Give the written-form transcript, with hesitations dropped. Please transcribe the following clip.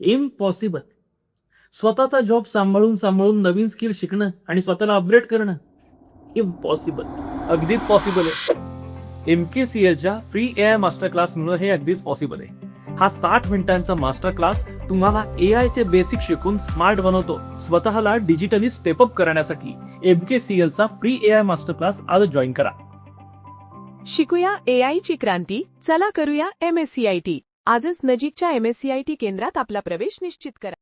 Impossible. स्वतःचा job सांभाळून सांभाळून नवीन स्किल शिकणं आणि स्वतःला अपग्रेड करणं इम्पॉसिबल. अगदीच पॉसिबल आहे. MKCLच्या फ्री AI मास्टर क्लासमुळे हे अगदीच पॉसिबल आहे. हा 60 मिनिटांचा मास्टर क्लास तुम्हाला AIचे बेसिक शिकून स्मार्ट बनवतो. स्वतःला डिजिटली स्टेपअप करण्यासाठी MKCLचा फ्री AI मास्टर क्लास आज जॉईन करा. शिकूया AI ची क्रांती. चला करूया MSCIT. आजच नजीकच्या MSCIT केंद्रात आपला प्रवेश निश्चित करा.